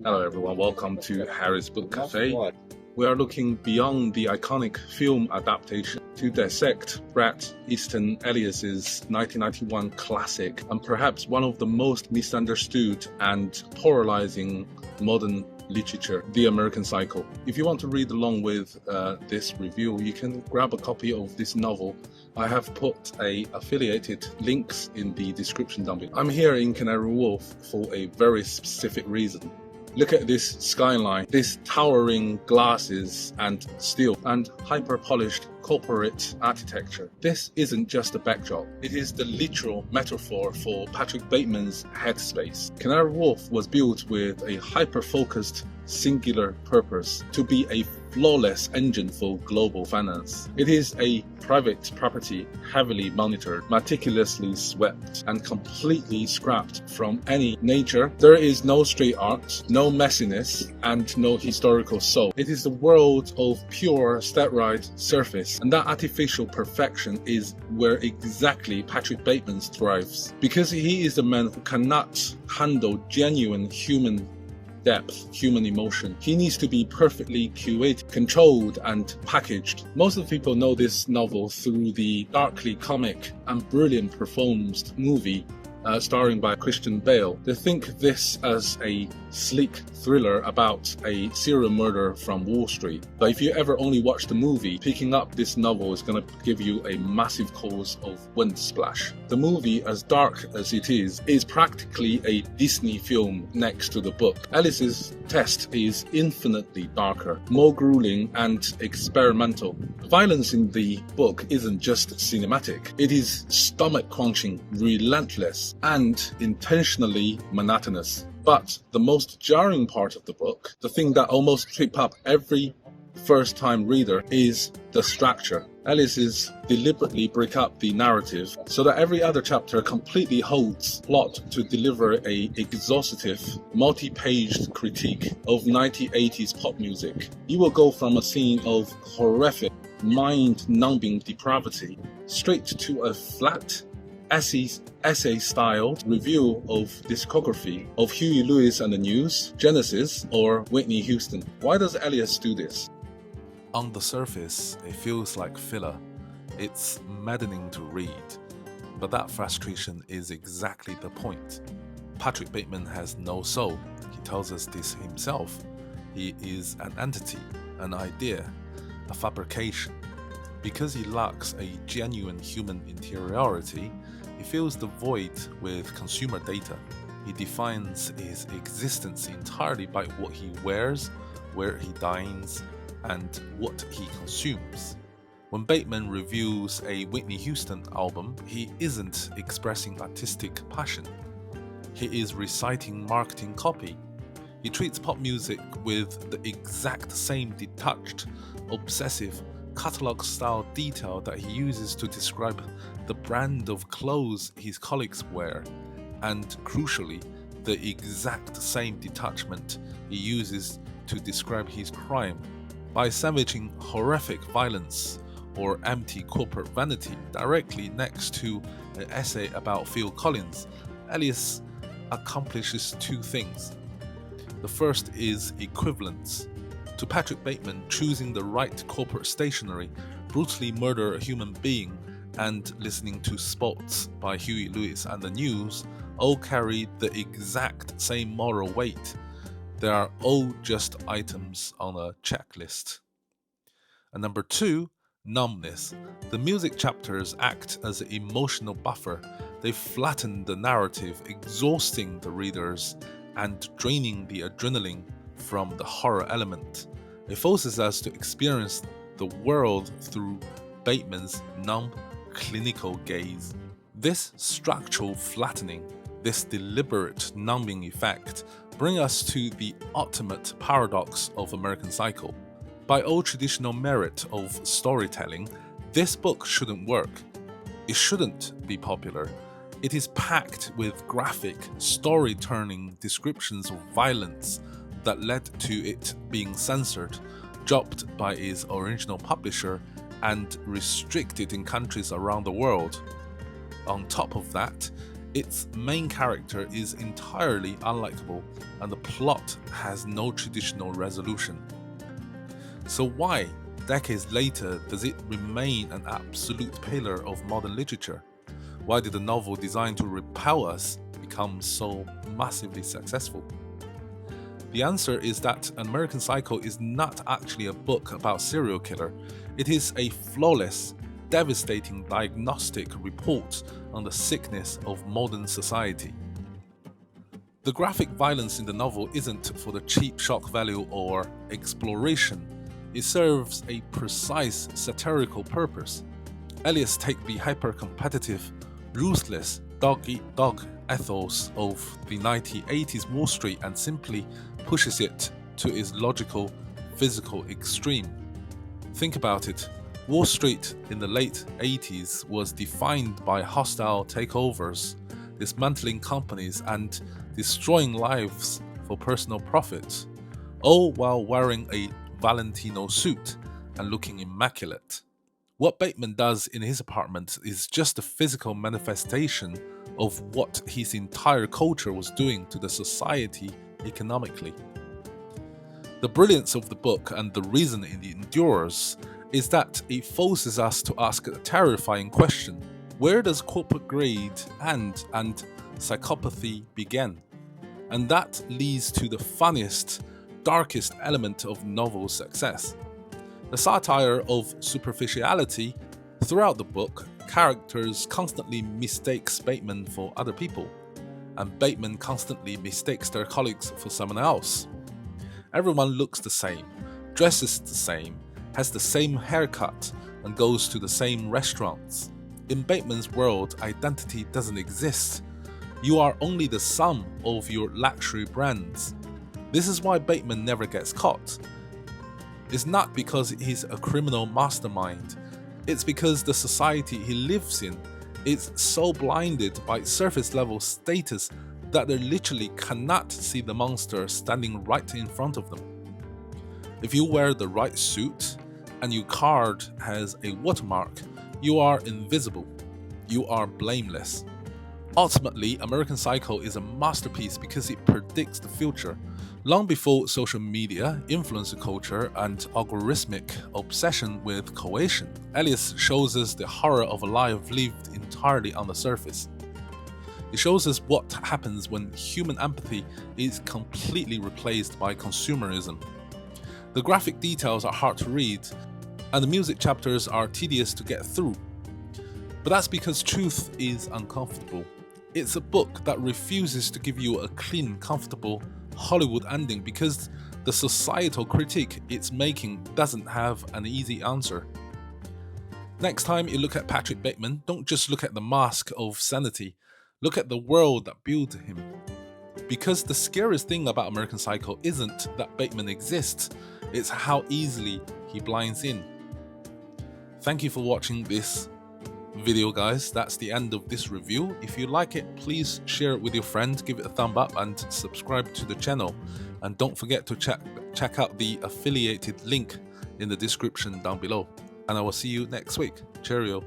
Hello everyone, welcome to Harry's Book Cafe. We are looking beyond the iconic film adaptation to dissect Bret Easton Ellis's 1991 classic and perhaps one of the most misunderstood and polarizing modern literature, The American Cycle. If you want to read along with this review, you can grab a copy of this novel. I have put affiliated links in the description down below. I'm here in Canary Wharf for a very specific reason. Look at this skyline, this towering glasses and steel and hyper-polished corporate architecture. This isn't just a backdrop, it is the literal metaphor for Patrick Bateman's headspace. Canary Wharf was built with a hyper-focused singular purpose to be a flawless engine for global finance. It is a private property, heavily monitored, meticulously swept, and completely scrapped from any nature. There is no street art, no messiness, and no historical soul. It is the world of pure steroid surface, and that artificial perfection is where exactly Patrick Bateman thrives. Because he is the man who cannot handle genuine human depth, human emotion. He needs to be perfectly curated, controlled, and packaged. Most of the people know this novel through the darkly comic and brilliant performed movie starring by Christian Bale. They think this as a sleek thriller about a serial murderer from Wall Street. But if you ever only watch the movie, picking up this novel is going to give you a massive cause of wind splash. The movie, as dark as it is practically a Disney film next to the book. Ellis's test is infinitely darker, more grueling and experimental. Violence in the book isn't just cinematic, it is stomach-crunching, relentless, and intentionally monotonous. But the most jarring part of the book, the thing that almost trips up every first-time reader, is the structure. Ellis deliberately break up the narrative so that every other chapter completely holds plot to deliver a exhaustive, multi-paged critique of 1980s pop music. You will go from a scene of horrific, mind-numbing depravity straight to a flat, essay-styled review of discography of Huey Lewis and the News, Genesis, or Whitney Houston. Why does Ellis do this? On the surface, it feels like filler. It's maddening to read. But that frustration is exactly the point. Patrick Bateman has no soul. He tells us this himself. He is an entity, an idea, a fabrication. Because he lacks a genuine human interiority, he fills the void with consumer data. He defines his existence entirely by what he wears, where he dines, and what he consumes. When Bateman reviews a Whitney Houston album, he isn't expressing artistic passion. He is reciting marketing copy. He treats pop music with the exact same detached, obsessive, catalog-style detail that he uses to describe the brand of clothes his colleagues wear, and crucially, the exact same detachment he uses to describe his crime. By sandwiching horrific violence or empty corporate vanity directly next to an essay about Phil Collins, Ellis accomplishes two things. The first is equivalence. To Patrick Bateman, choosing the right corporate stationery, brutally murder a human being, and listening to spots by Huey Lewis and the News all carry the exact same moral weight. They are all just items on a checklist. And number two, numbness. The music chapters act as an emotional buffer. They flatten the narrative, exhausting the readers and draining the adrenaline from the horror element. It forces us to experience the world through Bateman's numb, clinical gaze. This structural flattening, this deliberate numbing effect, bring us to the ultimate paradox of American Cycle. By all traditional merit of storytelling, this book shouldn't work. It shouldn't be popular. It is packed with graphic, story-turning descriptions of violence that led to it being censored, dropped by its original publisher, and restricted in countries around the world. On top of that, Its main character is entirely unlikable, and the plot has no traditional resolution. So why, decades later, does it remain an absolute pillar of modern literature? Why did a novel designed to repel us become so massively successful? The answer is that American Psycho is not actually a book about serial killer. It is a flawless, devastating diagnostic report on the sickness of modern society. The graphic violence in the novel isn't for the cheap shock value or exploration. It serves a precise satirical purpose. Ellis takes the hyper-competitive, ruthless, dog-eat-dog ethos of the 1980s Wall Street and simply pushes it to its logical, physical extreme. Think about it. Wall Street in the late 80s was defined by hostile takeovers, dismantling companies and destroying lives for personal profit, all while wearing a Valentino suit and looking immaculate. What Bateman does in his apartment is just a physical manifestation of what his entire culture was doing to the society economically. The brilliance of the book and the reason it endures is that it forces us to ask a terrifying question: where does corporate greed and psychopathy begin? And that leads to the funniest, darkest element of novel's success. The satire of superficiality. Throughout the book, characters constantly mistake Bateman for other people, and Bateman constantly mistakes their colleagues for someone else. Everyone looks the same, dresses the same, has the same haircut, and goes to the same restaurants. In Bateman's world, identity doesn't exist. You are only the sum of your luxury brands. This is why Bateman never gets caught. It's not because he's a criminal mastermind. It's because the society he lives in is so blinded by surface level status that they literally cannot see the monster standing right in front of them. If you wear the right suit and your card has a watermark, you are invisible. You are blameless. Ultimately, American Psycho is a masterpiece because it predicts the future. Long before social media, influencer culture, and algorithmic obsession with coercion, Ellis shows us the horror of a life lived entirely on the surface. It shows us what happens when human empathy is completely replaced by consumerism. The graphic details are hard to read, and the music chapters are tedious to get through. But that's because truth is uncomfortable. It's a book that refuses to give you a clean, comfortable Hollywood ending because the societal critique it's making doesn't have an easy answer. Next time you look at Patrick Bateman, don't just look at the mask of sanity. Look at the world that built him. Because the scariest thing about American Psycho isn't that Bateman exists, it's how easily he blinds in. Thank you for watching this video, guys. That's the end of this review. If you like it, please share it with your friends, give it a thumb up and subscribe to the channel. And don't forget to check out the affiliated link in the description down below. And I will see you next week. Cheerio.